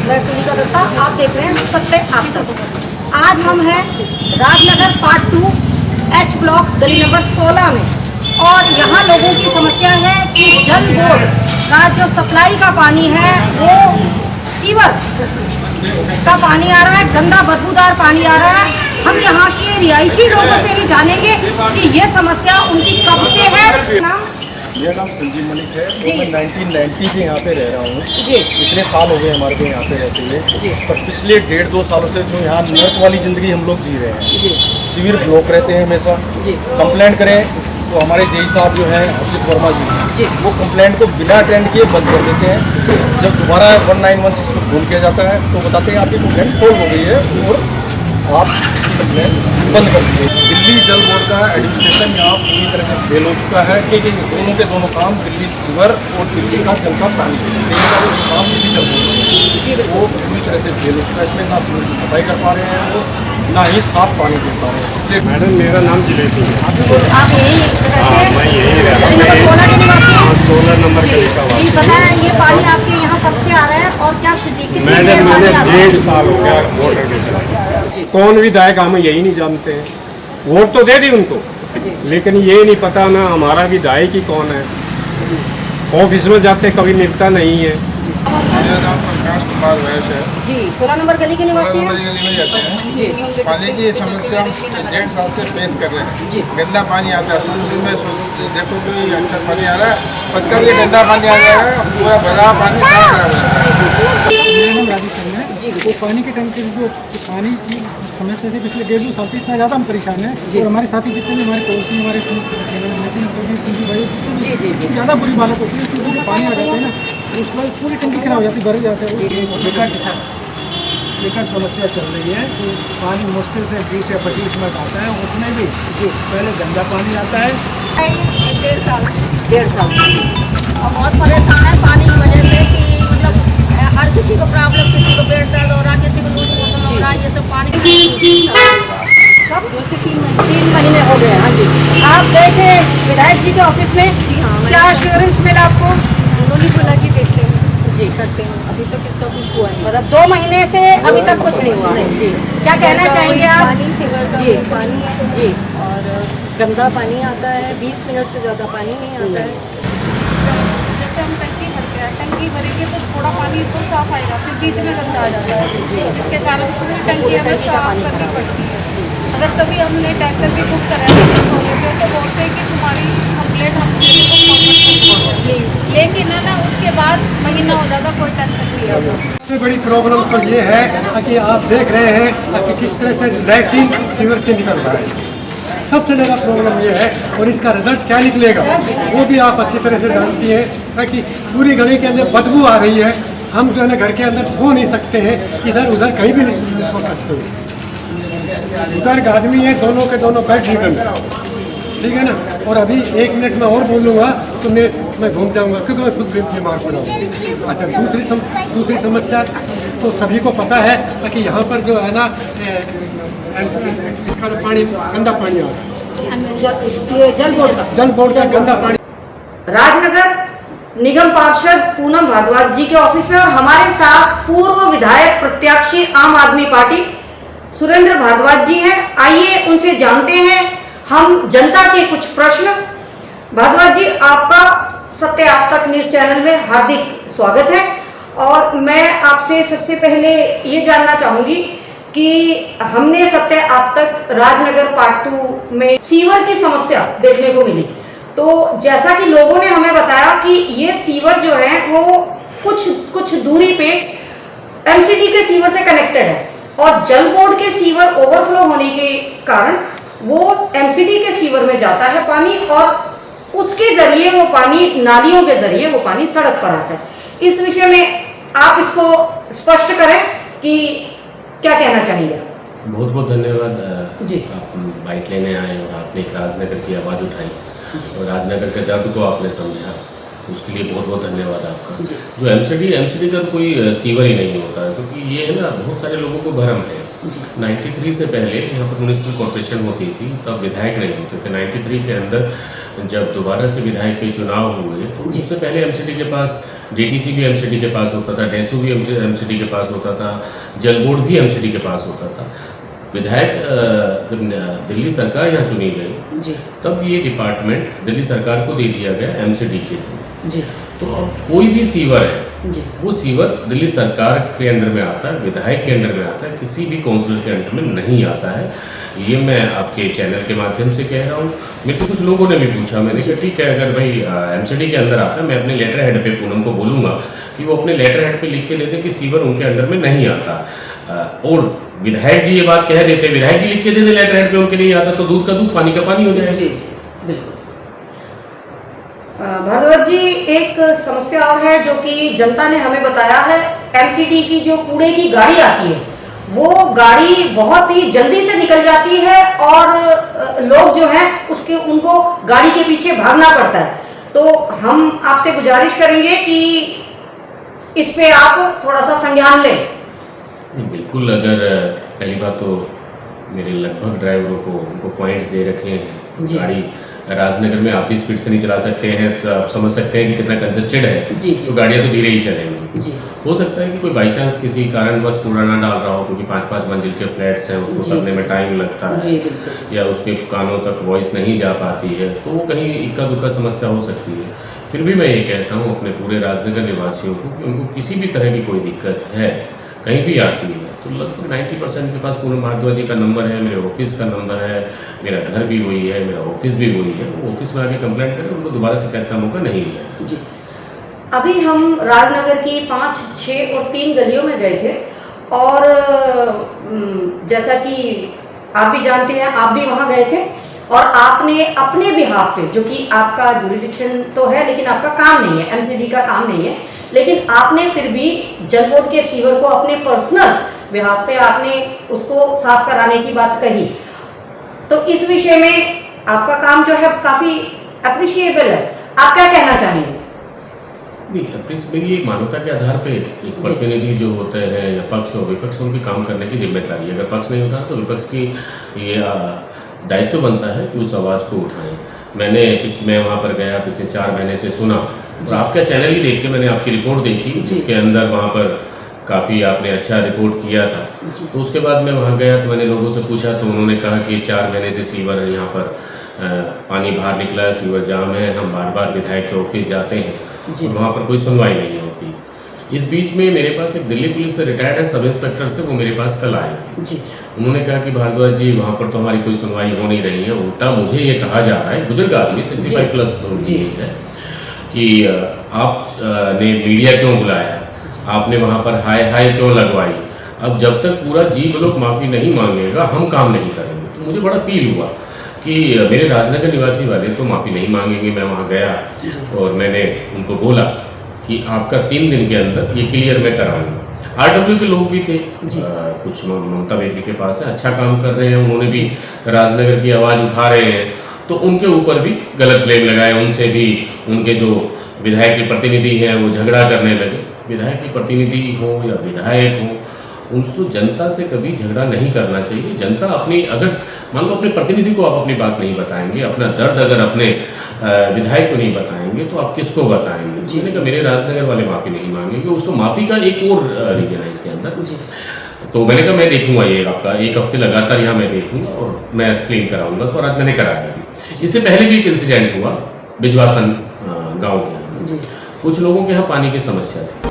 मैं तुलिका दत्ता, आप देख रहे हैं सत्य आप तक। आज हम हैं राजनगर पार्ट 2 एच ब्लॉक गली नंबर 16 में, और यहाँ लोगों की समस्या है कि जल बोर्ड का जो सप्लाई का पानी है वो सीवर का पानी आ रहा है, गंदा बदबूदार पानी आ रहा है। हम यहाँ के रिहायशी लोगों से भी जानेंगे कि ये समस्या उनकी कब से है। नाम? मेरा नाम संजीव मलिक है और मैं 1990 से यहाँ पे रह रहा हूँ जी। इतने साल हो गए हमारे को यहाँ पे रहते हुए, पर पिछले 1.5-2 सालों से जो यहाँ नर्क वाली ज़िंदगी हम लोग जी रहे हैं। सीवर ब्लॉक रहते हैं हमेशा। कंप्लेंट करें तो हमारे जेई साहब जो हैं हर्षित वर्मा जी, वो कंप्लेंट को बिना अटेंड किए बंद कर देते हैं। जब दोबारा 1916 को फोन किया जाता है तो बताते हैं आपकी कंप्लेंट सोल्व हो गई है और आप कंप्लेंट बंद कर दीजिए। दिल्ली जल बोर्ड का एडमिनिस्ट्रेशन यहाँ पूरी तरह से फेल हो चुका है कि दोनों के दोनों काम, दिल्ली सीवर और दिल्ली का जल का पानी देने का जो काम दिल्ली जल बोर्ड वो पूरी तरह से फेल हो चुका है। इसमें ना सीवर की सफाई कर पा रहे हैं वो, ना ही साफ पानी दे पा रहे हैं। इसलिए मैडम मेरा नाम जिलेबी है। आप यही हाँ, मैं यही रहता हूँ। 16 के निवासी हैं? 16 नंबर गली का वासी। बताया ये पानी आपके यहाँ कब से आ रहा है और क्या स्थिति? मैडम मैंने 1.5 साल हो गया वोटर के साथ। कौन विधायक हम यही नहीं जानते हैं। वोट तो दे दी उनको, लेकिन ये नहीं पता ना हमारा विधायक ही कौन है। ऑफिस में जाते कभी मिलता नहीं है। मेरा नाम प्रकाश कुमार वैश्य है जी। 16 नंबर गली के निवासी हैं? गली में जाते हैं जी। पानी की समस्या हम 1.5 साल से फेस कर रहे हैं। गंदा पानी आता है, शुरू में देखो तो ये अच्छा पानी आ रहा है, पर कब ये गंदा पानी आ जाएगा, पूरा भरा पानी साफ आ जाएगा। वो पानी के टंकी जो पानी की समस्या से पिछले 1.5-2 साल से इतना ज़्यादा हम परेशान हैं, और हमारे साथी जितने भी हमारे पड़ोसी हमारे संजीव भाई ज़्यादा बुरी हालत होती है क्योंकि पानी आ जाता है ना, उसके बाद पूरी टंकी खराब हो जाती है, भर जाता है। बेकार समस्या चल रही है। तो पानी मुश्किल से 20 या 25 मिनट आता है, उसमें भी पहले गंदा पानी आता है। 1.5 साल से और बहुत परेशान है पानी की वजह से कि मतलब हर किसी को प्रॉब्लम, किसी को पेट दर्द हो रहा है, किसी को लूज मोशन हो रहा है, ये सब पानी कब 2 से 3 महीने हो गए। हाँ जी। आप गए थे विधायक जी के ऑफिस में? जी हाँ। क्या एश्योरेंस मिला आपको? उन्होंने बोला कि देखते हैं जी करते हैं, अभी तक इसका कुछ हुआ है। मतलब 2 महीने से अभी तक कुछ नहीं हुआ है। जी। क्या कहना चाहेंगे आप? पानी सीवर का जी। पानी है जी। और गंदा पानी आता है, 20 मिनट से ज़्यादा पानी नहीं आता है। जैसे हम टंकी भरते हैं, टंकी भरेंगे तो थोड़ा पानी तो साफ आएगा, फिर बीच में गंदा आ जाता है, जिसके कारण पूरी टंकी हमें साफ करनी पड़ती है। अगर कभी हमने टैंकर भी बुक करा है तो बोलते हैं कि तुम्हारी कंप्लेंट हम किसी को फॉरवर्ड कर देंगे, लेकिन है ना उसके बाद महीना हो जाता कोई टैंकर नहीं आता। सबसे बड़ी प्रॉब्लम तो ये है कि आप देख रहे हैं कि किस तरह से लैट्रिन सीवर से निकल रहा है। सबसे ज़्यादा प्रॉब्लम ये है, और इसका रिजल्ट क्या निकलेगा वो भी आप अच्छी तरह से जानती हैं कि पूरी गली के अंदर बदबू आ रही है। हम जो है ना घर के अंदर सो नहीं सकते हैं, इधर उधर कहीं भी नहीं सो सकते हैं। उधर का आदमी है, दोनों के दोनों बैठ निकल, ठीक है ना। और अभी 1 मिनट में और बोलूँगा तो मैं घूम जाऊँगा क्योंकि मैं खुद बीमार पड़ा हूँ। अच्छा, दूसरी समस्या तो सभी को पता है कि यहाँ पर जो है ना इसका पानी गंदा पानी आ रहा है, जल बोर्ड का गंदा पानी। राजनगर निगम पार्षद पूनम भारद्वाज जी के ऑफिस में, और हमारे साथ पूर्व विधायक प्रत्याशी आम आदमी पार्टी सुरेंद्र भारद्वाज जी हैं। आइए उनसे जानते हैं हम जनता के कुछ प्रश्न। भारद्वाज जी, आपका सत्य आप तक न्यूज चैनल में हार्दिक स्वागत है, और मैं आपसे सबसे पहले ये जानना चाहूंगी कि हमने सत्य आप तक राजनगर पार्ट 2 में सीवर की समस्या देखने को मिली। तो जैसा कि लोगों ने हमें बताया कि ये सीवर जो है वो कुछ दूरी पे एमसीडी के सीवर से कनेक्टेड है, और जल बोर्ड के सीवर ओवरफ्लो होने के कारण वो एमसीडी के सीवर में जाता है पानी, और उसके जरिए वो पानी, नालियों के जरिए वो पानी सड़क पर आता है। इस विषय में आप इसको स्पष्ट करें कि क्या कहना चाहिए? बहुत बहुत धन्यवाद जी। आप बाइट लेने आए और आपने एक राजनगर की आवाज़ उठाई और राजनगर के दर्द को आपने समझा, उसके लिए बहुत बहुत धन्यवाद आपका। जो एमसीडी का कोई सीवर ही नहीं होता है, क्योंकि ये है ना बहुत सारे लोगों को भ्रम है 93 से पहले यहाँ पर म्यूनिसिपल कॉर्पोरेशन होती थी, तब विधायक नहीं होते थे। 93 के अंदर जब दोबारा से विधायक के चुनाव हुए तो उससे पहले एमसीडी के पास, डीटीसी भी एमसीडी के पास होता था, डेसू भी एमसीडी के पास होता था, जल बोर्ड भी एमसीडी के पास होता था। विधायक जब दिल्ली सरकार यहाँ चुनी गई तब ये डिपार्टमेंट दिल्ली सरकार को दे दिया गया एमसीडी के थ्रू। तो अब कोई भी सीवर है वो सीवर दिल्ली सरकार के अंडर में आता है, विधायक के अंडर में आता है, किसी भी काउंसिलर के अंडर में नहीं आता है। ये मैं आपके चैनल के माध्यम से कह रहा हूँ। मेरे से कुछ लोगों ने भी पूछा, मैंने कहा ठीक है, अगर भाई एमसीडी के अंदर आता है, मैं अपने लेटर हेड पे पूनम को बोलूँगा कि वो अपने लेटर हेड पे लिख के दे दें कि सीवर उनके अंडर में नहीं आता। और विधायक जी ये बात कह देते, विधायक जी लिख के दे दें लेटर हेड पे उनके नहीं आता, तो दूध का दूध पानी का पानी हो जाएगा। बिल्कुल। भारद्वाज जी, एक समस्या और है जो कि जनता ने हमें बताया है, एमसीडी की जो कूड़े की गाड़ी आती है वो गाड़ी बहुत ही जल्दी से निकल जाती है और लोग जो हैं उसके उनको गाड़ी के पीछे भागना पड़ता है। तो हम आपसे गुजारिश करेंगे कि इस पे आप थोड़ा सा संज्ञान लें। बिल्कुल। अगर पहली बात तो मेरे लगभग ड्राइवरों को उनको पॉइंट्स दे रखे हैं। गाड़ी राजनगर में आप भी स्पीड से नहीं चला सकते हैं, तो आप समझ सकते हैं कि कितना कंजेस्टेड है। तो गाड़ियाँ तो धीरे ही चलेंगी। हो सकता है कि कोई बाई चांस किसी कारणवश कूड़ा ना डाल रहा हो, क्योंकि 5-5 मंजिल के फ्लैट्स हैं, उसको करने में टाइम लगता है, या उसके कानों तक वॉइस नहीं जा पाती है, तो वो कहीं इक्का दुक्का समस्या हो सकती है। फिर भी मैं ये कहता हूँ अपने पूरे राजनगर निवासियों को कि उनको किसी भी तरह की कोई दिक्कत है, कहीं भी आती है, तो लगभग 90% के पास पूनम भारद्वाज जी का नंबर है, मेरे ऑफिस का नंबर है, मेरा घर भी वही है, मेरा ऑफिस भी वही है। वो ऑफिस में आके कंप्लेंट करें, उनको दोबारा शिकायत का मौका नहीं है। जी। अभी हम राजनगर की 5, 6 और 3 गलियों में गए थे और जैसा कि आप भी जानते हैं, आप भी वहाँ गए थे और आपने अपने बिहाफ पे, जो कि आपका जुरिडिक्शन तो है लेकिन आपका काम नहीं है, एमसीडी का काम नहीं है, लेकिन आपने फिर भी जल बोर्ड के सीवर को अपने पर्सनल बिहाफ पे आपने उसको साफ कराने की बात कही। तो इस विषय में आपका काम जो है काफ़ी अप्रिशिएबल है, आप क्या कहना चाहेंगे? नहीं, मेरी एक मानवता के आधार पे एक प्रतिनिधि जो होते हैं या पक्ष और विपक्ष, उनके काम करने की जिम्मेदारी है। अगर पक्ष नहीं होता तो विपक्ष की ये दायित्व बनता है कि उस आवाज़ को उठाएं। मैं वहाँ पर गया, पिछले 4 महीने से सुना, और आपका चैनल ही देख के मैंने आपकी रिपोर्ट देखी, जिसके अंदर वहाँ पर काफ़ी आपने अच्छा रिपोर्ट किया था। तो उसके बाद मैं वहाँ गया तो मैंने लोगों से पूछा, तो उन्होंने कहा कि 4 महीने से सीवर यहाँ पर पानी बाहर निकला है, सीवर जाम है, हम बार बार विधायक के ऑफिस जाते हैं और वहाँ पर कोई सुनवाई नहीं होती। इस बीच में मेरे पास एक दिल्ली पुलिस से रिटायर्ड है सब इंस्पेक्टर से, वो मेरे पास कल आए थे। उन्होंने कहा कि भारद्वाज जी वहाँ पर तो हमारी कोई सुनवाई हो नहीं रही है, उल्टा मुझे ये कहा जा रहा है, बुजुर्ग आदमी 65 प्लस उनकी एज है, कि आपने मीडिया क्यों बुलाया, आपने वहाँ पर हाय क्यों लगवाई, अब जब तक पूरा जी ब्लॉक माफ़ी नहीं मांगेगा हम काम नहीं करेंगे। तो मुझे बड़ा फील हुआ कि मेरे राजनगर निवासी वाले तो माफ़ी नहीं मांगेंगे। मैं वहाँ गया और मैंने उनको बोला कि आपका 3 दिन के अंदर ये क्लियर मैं कराऊंगा। आरडब्ल्यू के लोग भी थे, कुछ ममता बेकरी के पास है, अच्छा काम कर रहे हैं, उन्होंने भी राजनगर की आवाज़ उठा रहे हैं, तो उनके ऊपर भी गलत ब्लेम लगाए, उनसे भी उनके जो विधायक के प्रतिनिधि हैं वो झगड़ा करने लगे। विधायक के प्रतिनिधि हो या विधायक हो, उनसे जनता से कभी झगड़ा नहीं करना चाहिए। जनता अपनी, अगर मान लो अपने प्रतिनिधि को आप अपनी बात नहीं बताएंगे, अपना दर्द अगर अपने विधायक को नहीं बताएंगे तो आप किसको बताएंगे? मैंने कहा मेरे राजनगर वाले माफ़ी नहीं मांगेंगे। उसको माफ़ी का एक और रीजन है इसके अंदर। तो मैंने कहा मैं देखूंगा, ये आपका 1 हफ्ते लगातार यहाँ मैं देखूंगा और मैं एक्सप्लेन कराऊंगा। तो आज मैंने कराया भी। इससे पहले भी एक इंसिडेंट हुआ बिजवासन गाँव के, कुछ लोगों के यहाँ पानी की समस्या थी,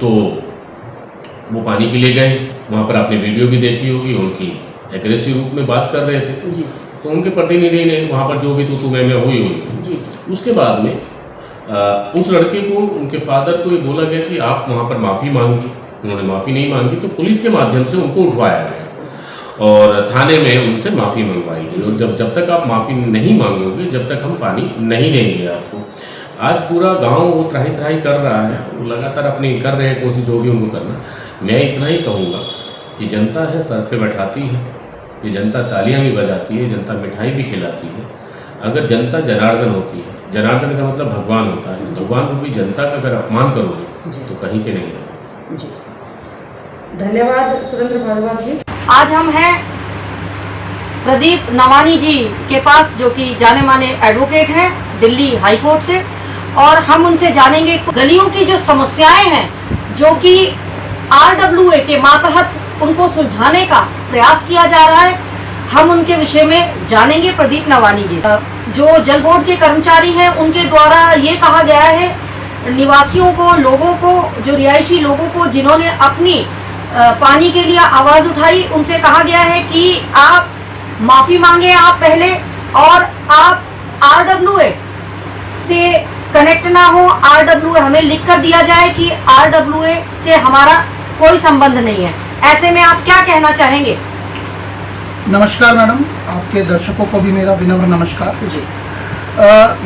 तो वो पानी के लिए गए। वहाँ पर आपने वीडियो भी देखी होगी, उनकी एग्रेसिव रूप में बात कर रहे थे, तो उनके प्रतिनिधि ने वहाँ पर जो भी तू मैं हुई हुई, उसके बाद में उस लड़के को, उनके फादर को ये बोला गया कि आप वहाँ पर माफ़ी मांगी। उन्होंने माफ़ी नहीं मांगी तो पुलिस के माध्यम से उनको उठवाया गया और थाने में उनसे माफ़ी मंगवाई गई। और जब तक आप माफ़ी नहीं मांगोगे, जब तक हम पानी नहीं देंगे आपको। आज पूरा गांव वो त्राही कर रहा है, वो लगातार अपनी कर रहे हैं कोशिश, जो भी उनको करना। मैं इतना ही कहूँगा कि जनता है सर पे बैठाती है, ये जनता तालियां भी बजाती है, जनता मिठाई भी खिलाती है। अगर जनता जनार्दन होती है, जनार्दन का मतलब भगवान होता है, इस भगवान को भी जनता का अगर अपमान करोगे तो कहीं के नहीं रहोगे। धन्यवाद सुरेंद्र भारद्वाज जी। आज हम हैं प्रदीप नवानी जी के पास, जो कि जाने माने एडवोकेट हैं दिल्ली हाई कोर्ट से, और हम उनसे जानेंगे गलियों की जो समस्याएं हैं जो कि RWA के मातहत उनको सुलझाने का प्रयास किया जा रहा है। हम उनके विषय में जानेंगे प्रदीप नवानी जी। जो जल बोर्ड के कर्मचारी हैं उनके द्वारा ये कहा गया है निवासियों को, लोगों को, जो रिहायशी लोगों को जिन्होंने अपनी पानी के लिए आवाज उठाई, उनसे कहा गया है कि आप माफी मांगे आप पहले, और आप RWA से कनेक्ट ना हो। RWA हमें लिख कर दिया जाए कि RWA से हमारा कोई संबंध नहीं है। ऐसे में आप क्या कहना चाहेंगे? नमस्कार मैडम, आपके दर्शकों को भी मेरा विनम्र नमस्कार जी।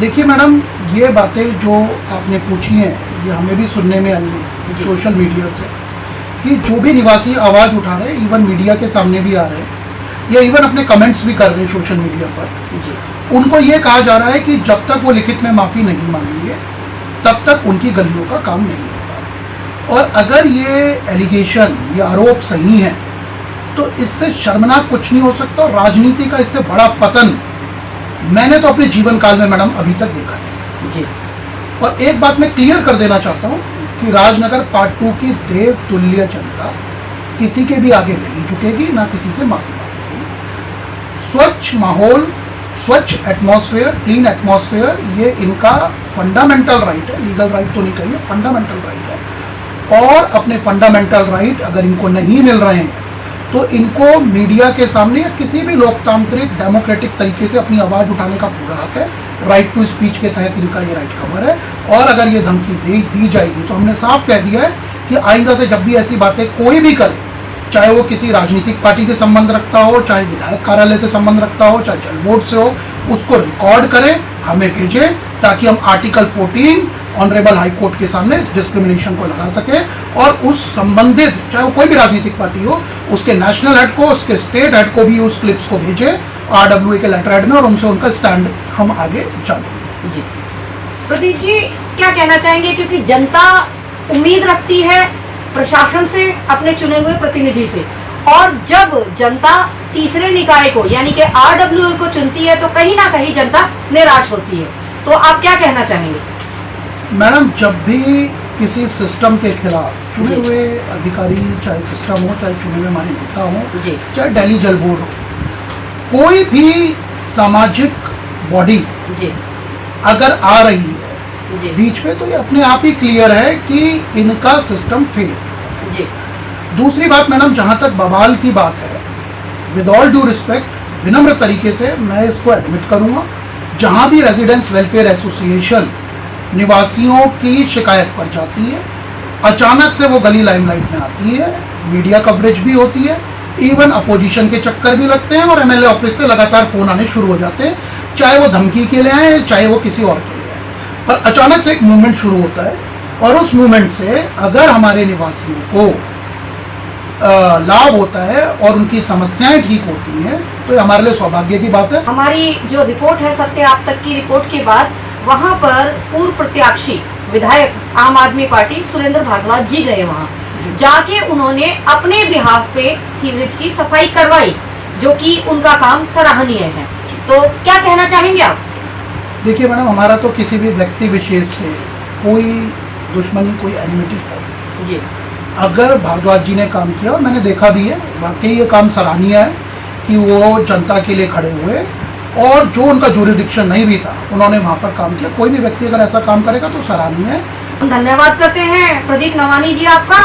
देखिए मैडम, ये बातें जो आपने पूछी हैं ये हमें भी सुनने में आई है सोशल मीडिया से, कि जो भी निवासी आवाज़ उठा रहे हैं, इवन मीडिया के सामने भी आ रहे हैं, या इवन अपने कमेंट्स भी कर रहे हैं सोशल मीडिया पर जी। उनको ये कहा जा रहा है कि जब तक वो लिखित में माफ़ी नहीं मांगेंगे तब तक उनकी गलियों का काम नहीं होगा। और अगर ये एलिगेशन, ये आरोप सही है तो इससे शर्मनाक कुछ नहीं हो सकता, और राजनीति का इससे बड़ा पतन मैंने तो अपने जीवन काल में मैडम अभी तक देखा नहीं जी। और एक बात मैं क्लियर कर देना चाहता हूँ कि राजनगर पार्ट 2 की देव तुल्य जनता किसी के भी आगे नहीं झुकेगी, ना किसी से माफी मांगेगी। स्वच्छ माहौल, स्वच्छ एटमॉस्फेयर, क्लीन एटमॉस्फेयर, ये इनका फंडामेंटल राइट है। लीगल राइट तो नहीं कहेंगे, फंडामेंटल राइट है। और अपने फंडामेंटल राइट अगर इनको नहीं मिल रहे हैं तो इनको मीडिया के सामने या किसी भी लोकतांत्रिक डेमोक्रेटिक तरीके से अपनी आवाज़ उठाने का पूरा हक है। राइट टू स्पीच के तहत इनका ये राइट कवर है। और अगर ये धमकी दी जाएगी तो हमने साफ कह दिया है कि आइंदा से जब भी ऐसी बातें कोई भी करे, चाहे वो किसी राजनीतिक पार्टी से संबंध रखता हो, चाहे विधायक कार्यालय से संबंध रखता हो, चाहे जल बोर्ड से हो, उसको रिकॉर्ड करें, हमें भेजें, ताकि हम आर्टिकल 14 ऑनरेबल हाई कोर्ट के सामने इस डिस्क्रिमिनेशन को लगा सके, और उस संबंधित चाहे वो कोई भी राजनीतिक पार्टी हो, उसके नेशनल हेड को, उसके स्टेट हेड को भी उस क्लिप्स को भेजे RWA के लेटर हेड में, और उनसे उनका स्टैंड हम आगे जानेंगे। जी प्रदीप जी, क्या कहना चाहेंगे, क्योंकि जनता उम्मीद रखती है प्रशासन से, अपने चुने हुए प्रतिनिधि से, और जब जनता तीसरे निकाय को यानी कि RWA को चुनती है तो कहीं ना कहीं जनता निराश होती है। तो आप क्या कहना चाहेंगे? मैडम, जब भी किसी सिस्टम के खिलाफ चुने हुए अधिकारी, चाहे सिस्टम हो, चाहे चुने हुए हमारे नेता हो, चाहे दिल्ली जल बोर्ड हो, कोई भी सामाजिक बॉडी अगर आ रही है बीच में, तो ये अपने आप ही क्लियर है कि इनका सिस्टम फेल हो चुका है। दूसरी बात मैडम, जहाँ तक बवाल की बात है, विद ऑल ड्यू रिस्पेक्ट, विनम्र तरीके से मैं इसको एडमिट करूँगा, जहाँ भी रेजिडेंट्स वेलफेयर एसोसिएशन निवासियों की शिकायत पर जाती है, अचानक से वो गली लाइमलाइट में आती है, मीडिया कवरेज भी होती है, इवन अपोजिशन के चक्कर भी लगते हैं, और MLA ऑफिस से लगातार फ़ोन आने शुरू हो जाते हैं, चाहे वो धमकी के लिए आए, चाहे वो किसी और के लिए आए। पर अचानक से एक मूवमेंट शुरू होता है, और उस मूवमेंट से अगर हमारे निवासियों को लाभ होता है और उनकी समस्याएं ठीक होती हैं, तो ये हमारे लिए सौभाग्य की बात है। हमारी जो रिपोर्ट है सत्य आप तक की रिपोर्ट के बाद वहां पर पूर्व प्रत्याशी विधायक आम आदमी पार्टी सुरेंद्र भारद्वाज जी गए, वहां जाके उन्होंने अपने बिहाफ पे सीवरेज की सफाई करवाई, जो कि उनका काम सराहनीय है। तो क्या कहना चाहेंगे आप? देखिए मैडम, हमारा तो किसी भी व्यक्ति विशेष से कोई दुश्मनी, कोई एनिमिटी है जी। अगर भारद्वाज जी ने काम किया, और मैंने देखा भी है, वाकई ये काम सराहनीय है कि वो जनता के लिए खड़े हुए, और जो उनका ज्यूरिडिक्शन नहीं भी था उन्होंने वहाँ पर काम किया। कोई भी व्यक्ति अगर ऐसा काम करेगा तो सराहनीय है। धन्यवाद करते हैं प्रदीप नवानी जी आपका।